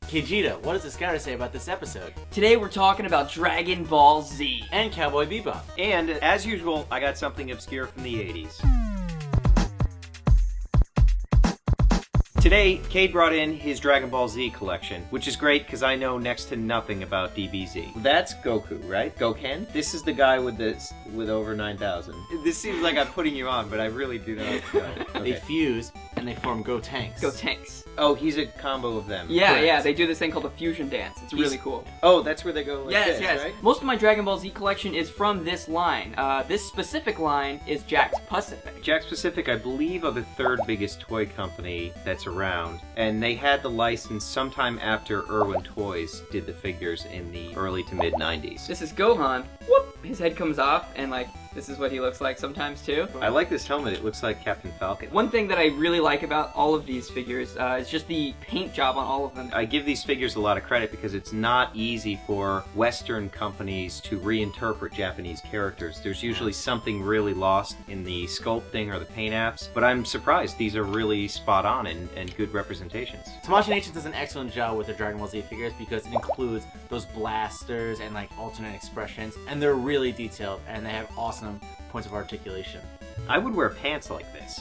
Kejita, what does the Scouter say about this episode? Today we're talking about Dragon Ball Z. And Cowboy Bebop. And, as usual, I got something obscure from the 80s. Today, Cade brought in his Dragon Ball Z collection, which is great because I know next to nothing about DBZ. That's Goku, right? Goken? This is the guy with over 9,000. This seems like I'm putting you on, but I really do not. Okay. They fuse and they form Gotenks. Gotenks. Oh, he's a combo of them. Yeah, Correct. yeah, they do this thing called the fusion dance. It's really cool. Oh, that's where they go like Yes, this, yes. right? Most of my Dragon Ball Z collection is from this line. This specific line is Jakks Pacific. Jakks Pacific, I believe, are the third biggest toy company that's around, and they had the license sometime after Irwin Toys did the figures in the early to mid 90s. This is Gohan. Whoop! His head comes off, and like, this is what he looks like sometimes too. I like this helmet, it looks like Captain Falcon. One thing that I really like about all of these figures is just the paint job on all of them. I give these figures a lot of credit because it's not easy for Western companies to reinterpret Japanese characters. There's usually something really lost in the sculpting or the paint apps, but I'm surprised these are really spot on and good representations. Tamashii Nation does an excellent job with their Dragon Ball Z figures because it includes those blasters and like alternate expressions, and they're really detailed and they have awesome points of articulation. I would wear pants like this.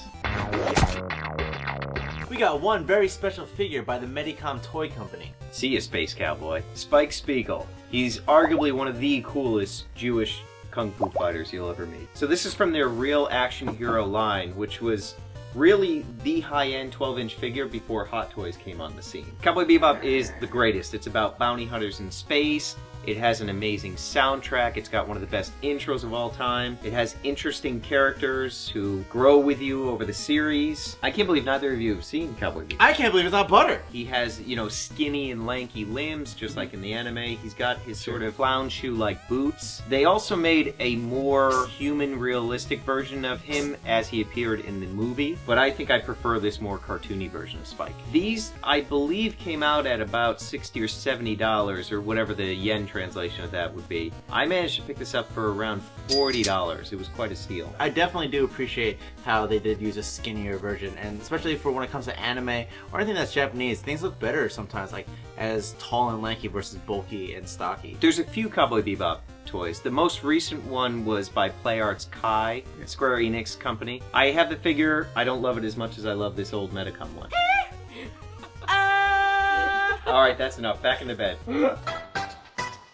We got one very special figure by the Medicom Toy Company. See ya, Space Cowboy. Spike Spiegel. He's arguably one of the coolest Jewish kung fu fighters you'll ever meet. So this is from their Real Action Hero line, which was really the high-end 12-inch figure before Hot Toys came on the scene. Cowboy Bebop is the greatest. It's about bounty hunters in space. It has an amazing soundtrack. It's got one of the best intros of all time. It has interesting characters who grow with you over the series. I can't believe neither of you have seen Cowboy Bebop. I can't believe it's not butter! He has, you know, skinny and lanky limbs, just like in the anime. He's got his sort of clown shoe-like boots. They also made a more human, realistic version of him as he appeared in the movie, but I think I prefer this more cartoony version of Spike. These, I believe, came out at about $60 or $70, or whatever the yen translation of that would be. I managed to pick this up for around $40. It was quite a steal. I definitely do appreciate how they did use a skinnier version, and especially for when it comes to anime or anything that's Japanese, things look better sometimes, like as tall and lanky versus bulky and stocky. There's a few Cowboy Bebop toys. The most recent one was by PlayArt's Kai, Square Enix company. I have the figure. I don't love it as much as I love this old Medicom one. Alright, that's enough. Back in the bed.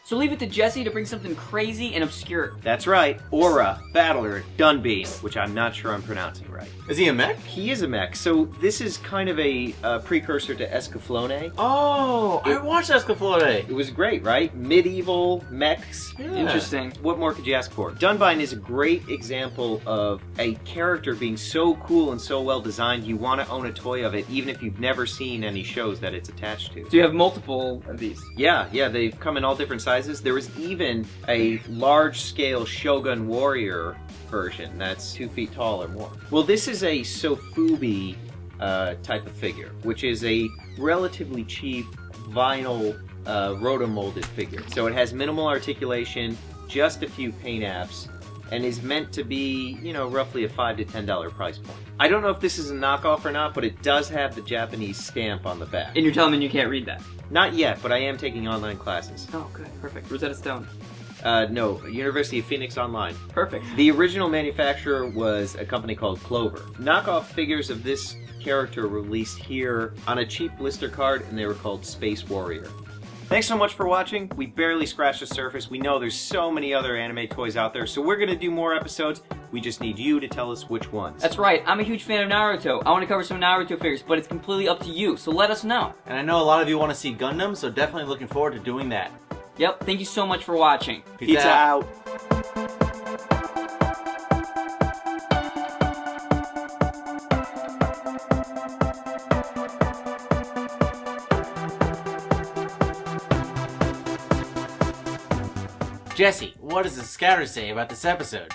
So leave it to Jesse to bring something crazy and obscure. That's right, Aura Battler Dunbine, which I'm not sure I'm pronouncing right. Is he a mech? He is a mech, so this is kind of a precursor to Escaflowne. Oh, I watched Escaflowne. It was great, right? Medieval mechs. Yeah. Interesting. What more could you ask for? Dunbine is a great example of a character being so cool and so well designed you want to own a toy of it even if you've never seen any shows that it's attached to. So you have multiple of these? Yeah, they've come in all different sizes. There was even a large-scale Shogun Warrior version that's 2 feet tall or more. Well, this is a Sofubi type of figure, which is a relatively cheap vinyl rotomolded figure. So it has minimal articulation, just a few paint apps, and is meant to be, you know, roughly a $5 to $10 price point. I don't know if this is a knockoff or not, but it does have the Japanese stamp on the back. And you're telling me you can't read that? Not yet, but I am taking online classes. Oh, good. Perfect. Rosetta Stone. No, University of Phoenix Online. Perfect. The original manufacturer was a company called Clover. Knockoff figures of this character were released here on a cheap blister card, and they were called Space Warrior. Thanks so much for watching. We barely scratched the surface. We know there's so many other anime toys out there, so we're going to do more episodes. We just need you to tell us which ones. That's right. I'm a huge fan of Naruto. I want to cover some Naruto figures, but it's completely up to you, so let us know. And I know a lot of you want to see Gundam, so definitely looking forward to doing that. Yep. Thank you so much for watching. Pizza out. Jesse, what does the Scouter say about this episode?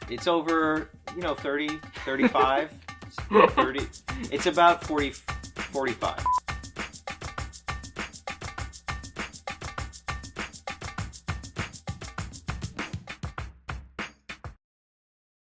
It's over, 30, 35, 30. It's about 40, 45.